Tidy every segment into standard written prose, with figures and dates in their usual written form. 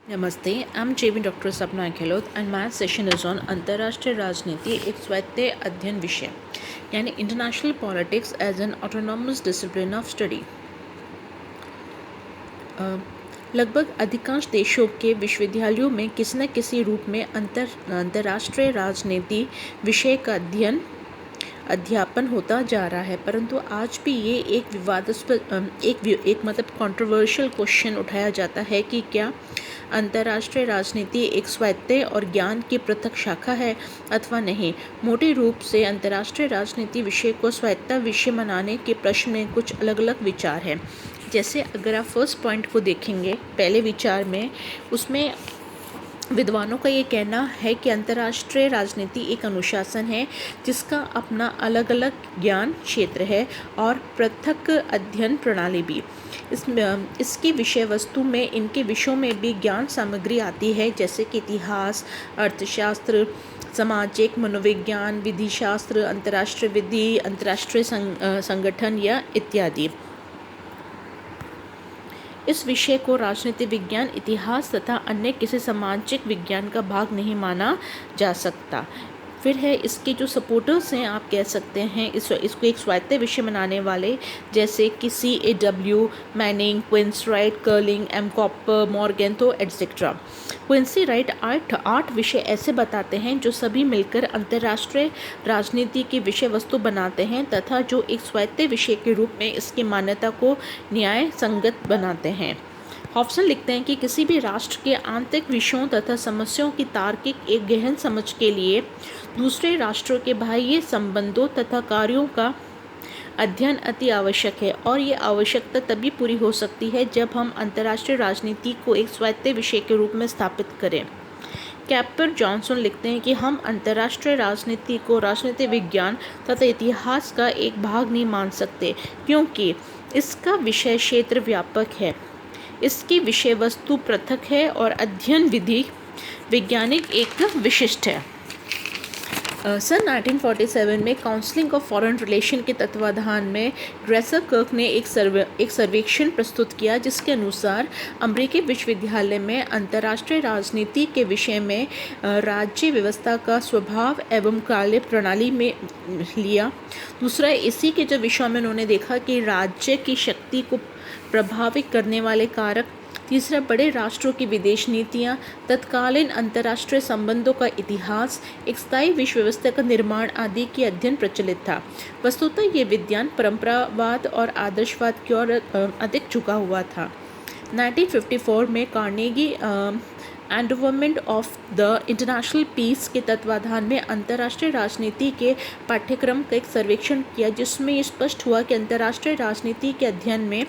Namaste, I'm JB Dr. Sapna Ghelot and my session is on अंतर्राष्ट्रीय राजनीति एक स्वायत्त अध्ययन विषय यानी international politics as an autonomous discipline of study. लगभग अधिकांश देशों के विश्वविद्यालयों में किसी न किसी रूप में अंतर्राष्ट्रीय राजनीति विषय का अध्यापन होता जा रहा है, परंतु आज भी ये एक विवादास्पद मतलब कंट्रोवर्शियल क्वेश्चन उठाया जाता है कि क्या अंतर्राष्ट्रीय राजनीति एक स्वायत्त और ज्ञान की पृथक शाखा है अथवा नहीं। मोटे रूप से अंतर्राष्ट्रीय राजनीति विषय को स्वायत्त विषय बनाने के प्रश्न में कुछ अलग अलग विचार हैं। जैसे अगर आप फर्स्ट पॉइंट को देखेंगे पहले विचार में, उसमें विद्वानों का ये कहना है कि अंतर्राष्ट्रीय राजनीति एक अनुशासन है जिसका अपना अलग अलग ज्ञान क्षेत्र है और पृथक अध्ययन प्रणाली भी। इसकी विषय वस्तु में इनके विषयों में भी ज्ञान सामग्री आती है, जैसे कि इतिहास, अर्थशास्त्र, सामाजिक मनोविज्ञान, विधिशास्त्र, अंतर्राष्ट्रीय विधि, अंतर्राष्ट्रीय संगठन या इत्यादि। इस विषय को राजनीति विज्ञान, इतिहास तथा अन्य किसी सामाजिक विज्ञान का भाग नहीं माना जा सकता। फिर है इसके जो सपोर्टर्स हैं, आप कह सकते हैं इसको एक स्वायत्त विषय बनाने वाले, जैसे कि CAW, Manning, Quincy Wright, Curling, M. Cooper, Morgenthau etcetera. Quincy Wright 8 विषय ऐसे बताते हैं जो सभी मिलकर अंतर्राष्ट्रीय राजनीति की विषय वस्तु बनाते हैं तथा जो एक स्वायत्त विषय के रूप में इसकी मान्यता को न्याय संगत बनाते हैं। हॉब्सन लिखते हैं कि किसी भी राष्ट्र के आंतरिक विषयों तथा समस्याओं की तार्किक एक गहन समझ के लिए दूसरे राष्ट्रों के बाह्य संबंधों तथा कार्यों का अध्ययन अति आवश्यक है, और ये आवश्यकता तभी पूरी हो सकती है जब हम अंतर्राष्ट्रीय राजनीति को एक स्वायत्त विषय के रूप में स्थापित करें। कैपर जॉनसन लिखते हैं कि हम अंतर्राष्ट्रीय राजनीति को राजनीति विज्ञान तथा इतिहास का एक भाग नहीं मान सकते, क्योंकि इसका विषय क्षेत्र व्यापक है, इसकी विषय वस्तु पृथक है और अध्ययन विधि वैज्ञानिक एक विशिष्ट है। सन 1947 में काउंसिल ऑफ फॉरेन रिलेशन के तत्वाधान में ड्रेसर कर्क ने एक सर्वेक्षण प्रस्तुत किया, जिसके अनुसार अमेरिकी विश्वविद्यालय में अंतर्राष्ट्रीय राजनीति के विषय में राज्य व्यवस्था का स्वभाव एवं कार्य प्रणाली में लिया। दूसरा, इसी के जो विषय में उन्होंने देखा कि राज्य की शक्ति को प्रभावित करने वाले कारक। तीसरा, बड़े राष्ट्रों की विदेश नीतियाँ, तत्कालीन अंतर्राष्ट्रीय संबंधों का इतिहास, एक स्थायी विश्व व्यवस्था का निर्माण आदि की अध्ययन प्रचलित था। वस्तुतः ये विज्ञान परंपरावाद और आदर्शवाद की ओर अधिक झुका हुआ था। 1954 में Carnegie Endowment of the International Peace के तत्वाधान में अंतर्राष्ट्रीय राजनीति के पाठ्यक्रम का एक सर्वेक्षण किया, जिसमें ये स्पष्ट हुआ कि अंतर्राष्ट्रीय राजनीति के अध्ययन में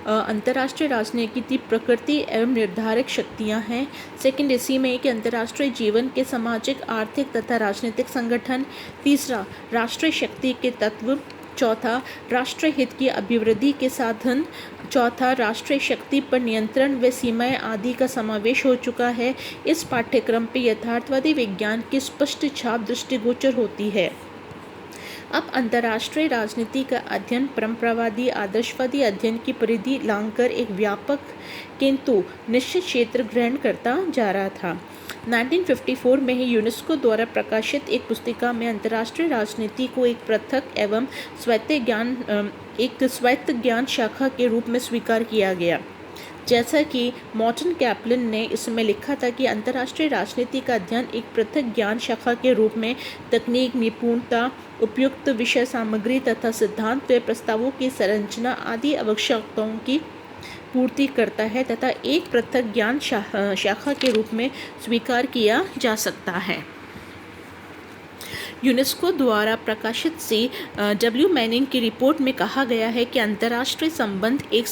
अंतर्राष्ट्रीय राजनीति की प्रकृति एवं निर्धारक शक्तियाँ हैं। सेकंड, इसी में कि अंतर्राष्ट्रीय जीवन के सामाजिक, आर्थिक तथा राजनीतिक संगठन। तीसरा, राष्ट्रीय शक्ति के तत्व। चौथा, राष्ट्रीय हित की अभिवृद्धि के साधन। चौथा, राष्ट्रीय शक्ति पर नियंत्रण व सीमाएं आदि का समावेश हो चुका है। इस पाठ्यक्रम पर यथार्थवादी विज्ञान की स्पष्ट छाप दृष्टिगोचर होती है। अब अंतर्राष्ट्रीय राजनीति का अध्ययन परंपरावादी आदर्शवादी अध्ययन की परिधि लांघकर एक व्यापक किंतु निश्चित क्षेत्र ग्रहण करता जा रहा था। 1954 में ही यूनेस्को द्वारा प्रकाशित एक पुस्तिका में अंतर्राष्ट्रीय राजनीति को एक पृथक एवं स्वायत्त ज्ञान शाखा के रूप में स्वीकार किया गया। जैसा कि मॉर्टन कैप्लन ने इसमें लिखा था कि अंतर्राष्ट्रीय राजनीति का अध्ययन एक पृथक ज्ञान शाखा के रूप में तकनीक, निपुणता, उपयुक्त विषय सामग्री तथा सिद्धांत व प्रस्तावों की संरचना आदि आवश्यकताओं की पूर्ति करता है तथा एक पृथक ज्ञान शाखा के रूप में स्वीकार किया जा सकता है। यूनेस्को द्वारा प्रकाशित CW मैनिंग की रिपोर्ट में कहा गया है कि अंतर्राष्ट्रीय संबंध एक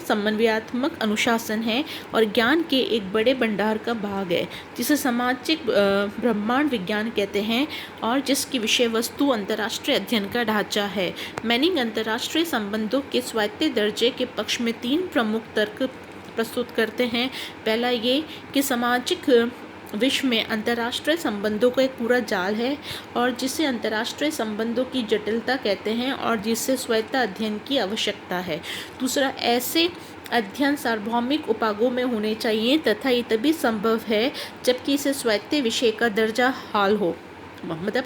समन्वयात्मक अनुशासन है और ज्ञान के एक बड़े भंडार का भाग है, जिसे सामाजिक ब्रह्मांड विज्ञान कहते हैं और जिसकी विषय वस्तु अंतर्राष्ट्रीय अध्ययन का ढांचा है। मैनिंग अंतर्राष्ट्रीय संबंधों के स्वायत्त दर्जे के पक्ष में 3 प्रमुख तर्क प्रस्तुत करते हैं। पहला ये कि सामाजिक विश्व में अंतर्राष्ट्रीय संबंधों का एक पूरा जाल है और जिसे अंतर्राष्ट्रीय संबंधों की जटिलता कहते हैं और जिससे स्वायत्त अध्ययन की आवश्यकता है। दूसरा, ऐसे अध्ययन सार्वभौमिक उपागों में होने चाहिए तथा ये तभी संभव है जबकि इसे स्वायत्त विषय का दर्जा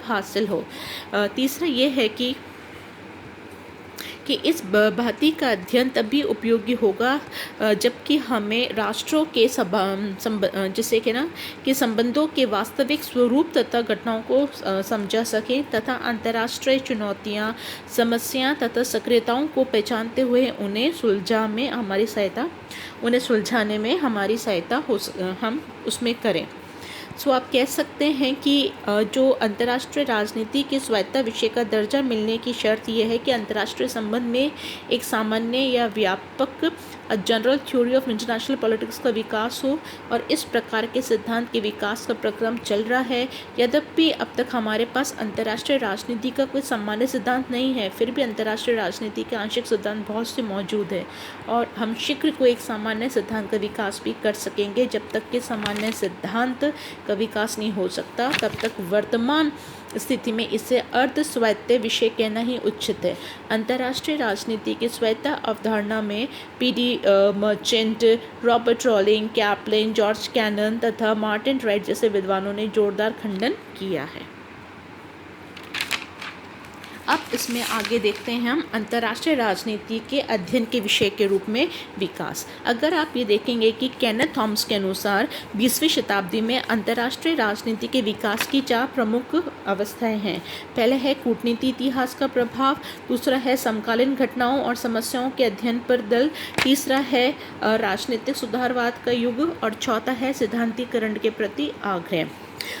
हासिल हो। तीसरा ये है कि इस भांति का अध्ययन तभी उपयोगी होगा जबकि हमें राष्ट्रों के जैसे कि संबंधों के वास्तविक स्वरूप तथा घटनाओं को समझा सके तथा अंतर्राष्ट्रीय चुनौतियां, समस्याएं तथा सक्रियताओं को पहचानते हुए उन्हें सुलझाने में हमारी सहायता हम उसमें करें। सो आप कह सकते हैं कि जो अंतर्राष्ट्रीय राजनीति के स्वायत्त विषय का दर्जा मिलने की शर्त यह है कि अंतर्राष्ट्रीय संबंध में एक सामान्य या व्यापक general theory of international politics का विकास हो और इस प्रकार के सिद्धांत के विकास का प्रक्रम चल रहा है। यद्यपि अब तक हमारे पास अंतर्राष्ट्रीय राजनीति का कोई सामान्य सिद्धांत नहीं है, फिर भी अंतर्राष्ट्रीय राजनीति के आंशिक सिद्धांत बहुत से मौजूद है और हम शीघ्र को एक सामान्य सिद्धांत का विकास भी कर सकेंगे। जब तक कि सामान्य सिद्धांत का विकास नहीं हो सकता तब तक वर्तमान स्थिति में इसे अर्ध स्वायत्त विषय कहना ही उचित है। अंतर्राष्ट्रीय राजनीति की स्वायत्त अवधारणा में PD Merchant, Robert Rowling, Kaplan, George Kennan तथा मार्टिन राइट जैसे विद्वानों ने जोरदार खंडन किया है। अब इसमें आगे देखते हैं हम अंतर्राष्ट्रीय राजनीति के अध्ययन के विषय के रूप में विकास। अगर आप ये देखेंगे कि केनेथ थॉमस के अनुसार 20वीं शताब्दी में अंतर्राष्ट्रीय राजनीति के विकास की 4 प्रमुख अवस्थाएं हैं। पहले है कूटनीति इतिहास का प्रभाव, दूसरा है समकालीन घटनाओं और समस्याओं के अध्ययन पर दल, तीसरा है राजनीतिक सुधारवाद का युग और चौथा है सिद्धांतीकरण के प्रति आग्रह।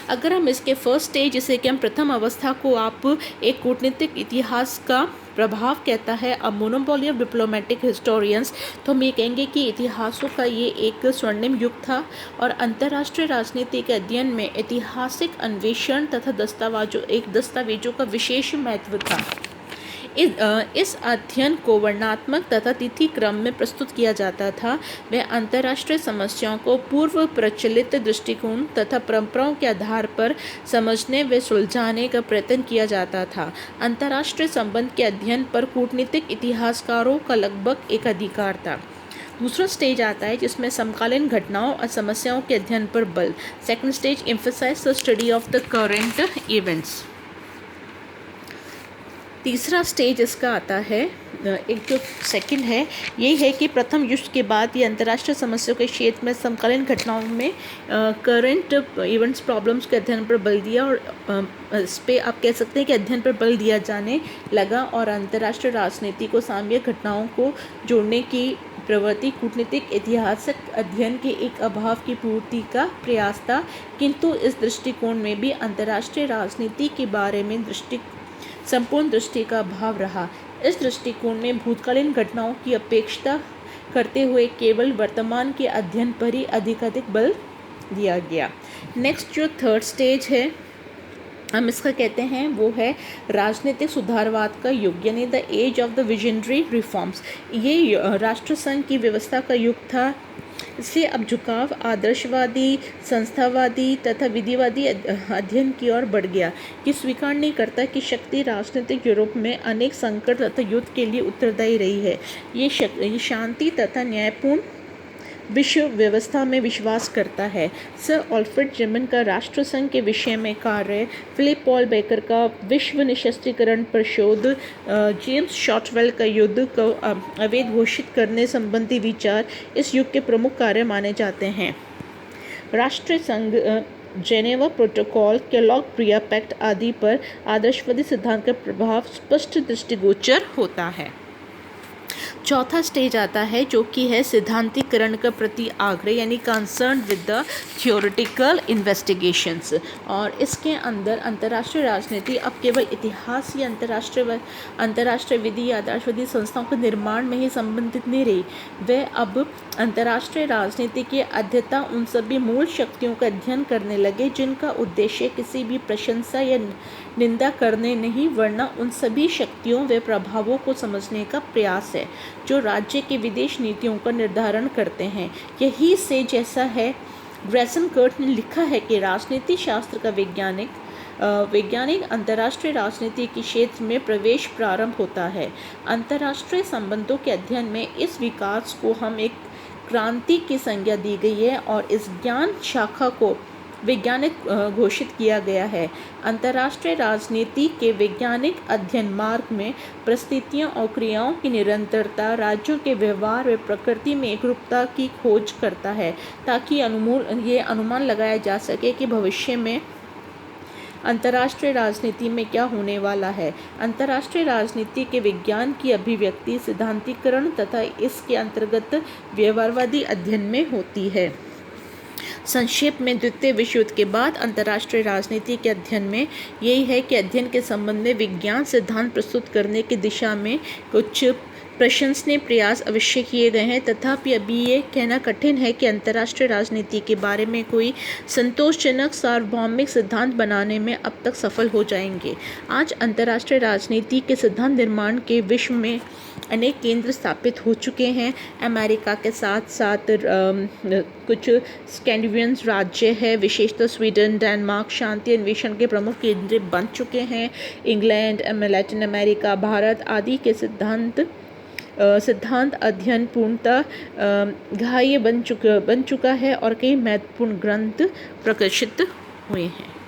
अगर हम इसके फर्स्ट स्टेज जिसे कि हम प्रथम अवस्था को आप एक कूटनीतिक इतिहास का प्रभाव कहता है a monopoly of diplomatic historians, तो हम ये कहेंगे कि इतिहासों का ये एक स्वर्णिम युग था और अंतर्राष्ट्रीय राजनीति के अध्ययन में ऐतिहासिक अन्वेषण तथा दस्तावेजों का विशेष महत्व था। इस अध्ययन को वर्णनात्मक तथा तिथि क्रम में प्रस्तुत किया जाता था। वह अंतर्राष्ट्रीय समस्याओं को पूर्व प्रचलित दृष्टिकोण तथा परंपराओं के आधार पर समझने व सुलझाने का प्रयत्न किया जाता था। अंतर्राष्ट्रीय संबंध के अध्ययन पर कूटनीतिक इतिहासकारों का लगभग एक अधिकार था। दूसरा स्टेज आता है जिसमें समकालीन घटनाओं और समस्याओं के अध्ययन पर बल। Second stage emphasise the study of the current events. तीसरा स्टेज इसका आता है, एक जो सेकंड है ये है कि प्रथम युद्ध के बाद ये अंतर्राष्ट्रीय समस्याओं के क्षेत्र में समकालीन घटनाओं में करंट इवेंट्स प्रॉब्लम्स के अध्ययन पर बल दिया और इस पे आप कह सकते हैं कि अध्ययन पर बल दिया जाने लगा और अंतर्राष्ट्रीय राजनीति को सामयिक घटनाओं को जोड़ने की प्रवृत्ति कूटनीतिक ऐतिहासिक अध्ययन के एक अभाव की पूर्ति का प्रयास था। किंतु इस दृष्टिकोण में भी अंतर्राष्ट्रीय राजनीति के बारे में संपूर्ण दृष्टि का अभाव रहा। इस दृष्टिकोण में भूतकालीन घटनाओं की अपेक्षा करते हुए केवल वर्तमान के अध्ययन पर ही अधिकाधिक बल दिया गया। नेक्स्ट जो थर्ड स्टेज है हम इसका कहते हैं वो है राजनीतिक सुधारवाद का युग, यानी the age of the visionary reforms. ये राष्ट्रसंघ की व्यवस्था का युग था, इसलिए अब झुकाव आदर्शवादी, संस्थावादी तथा विधिवादी अध्ययन की ओर बढ़ गया। ये स्वीकार नहीं करता कि शक्ति राजनीतिक यूरोप में अनेक संकट तथा युद्ध के लिए उत्तरदायी रही है। ये शांति तथा न्यायपूर्ण विश्व व्यवस्था में विश्वास करता है। सर ऑल्फ्रेड जेमन का राष्ट्रसंघ के विषय में कार्य, फिलिप पॉल बेकर का विश्व निशस्त्रीकरण पर शोध, जेम्स शॉर्टवेल का युद्ध को अवैध घोषित करने संबंधी विचार इस युग के प्रमुख कार्य माने जाते हैं। राष्ट्रीय संघ, Geneva protocol, Kellogg Briand pact आदि पर आदर्शवादी सिद्धांत का प्रभाव स्पष्ट दृष्टिगोचर होता है। चौथा स्टेज आता है जो कि है सिद्धांतीकरण का प्रति आग्रह, यानी concern with the theoretical investigations. और इसके अंदर अंतर्राष्ट्रीय राजनीति अब केवल इतिहास या अंतर्राष्ट्रीय विधि या आदर्शवादी संस्थाओं के निर्माण में ही संबंधित नहीं रही। वह अब अंतर्राष्ट्रीय राजनीति की अध्येता उन सभी मूल शक्तियों का अध्ययन करने लगे जिनका उद्देश्य किसी भी प्रशंसा या निंदा करने नहीं, वरना उन सभी शक्तियों व प्रभावों को समझने का प्रयास है जो राज्य की विदेश नीतियों का निर्धारण करते हैं। यही से जैसा है ग्रेसन कर्ट ने लिखा है कि राजनीति शास्त्र का वैज्ञानिक वैज्ञानिक अंतर्राष्ट्रीय राजनीति के क्षेत्र में प्रवेश प्रारंभ होता है। अंतर्राष्ट्रीय संबंधों के अध्ययन में इस विकास को हम एक क्रांति की संज्ञा दी गई है और इस ज्ञान शाखा को वैज्ञानिक घोषित किया गया है। अंतर्राष्ट्रीय राजनीति के वैज्ञानिक अध्ययन मार्ग में परिस्थितियों और क्रियाओं की निरंतरता, राज्यों के व्यवहार व प्रकृति में एकरूपता की खोज करता है, ताकि ये अनुमान लगाया जा सके कि भविष्य में अंतर्राष्ट्रीय राजनीति में क्या होने वाला है। अंतर्राष्ट्रीय राजनीति के विज्ञान की अभिव्यक्ति सिद्धांतीकरण तथा इसके अंतर्गत व्यवहारवादी अध्ययन में होती है। संक्षेप में द्वितीय विश्व युद्ध के बाद अंतर्राष्ट्रीय राजनीति के अध्ययन में यही है कि अध्ययन के संबंध में विज्ञान सिद्धांत प्रस्तुत करने की दिशा में कुछ प्रशंसनीय प्रयास अवश्य किए गए हैं, तथापि अभी ये कहना कठिन है कि अंतर्राष्ट्रीय राजनीति के बारे में कोई संतोषजनक सार्वभौमिक सिद्धांत बनाने में अब तक सफल हो जाएंगे। आज अंतर्राष्ट्रीय राजनीति के सिद्धांत निर्माण के विश्व में अनेक केंद्र स्थापित हो चुके हैं। अमेरिका के साथ साथ कुछ स्कैंडिनेवियन राज्य है, विशेषतः स्वीडन, डेनमार्क शांति अन्वेषण के प्रमुख केंद्र बन चुके हैं। इंग्लैंड, लैटिन अमेरिका, भारत आदि के सिद्धांत अध्ययन पूर्णतः ग्राह्य बन चुका है और कई महत्वपूर्ण ग्रंथ प्रकाशित हुए हैं।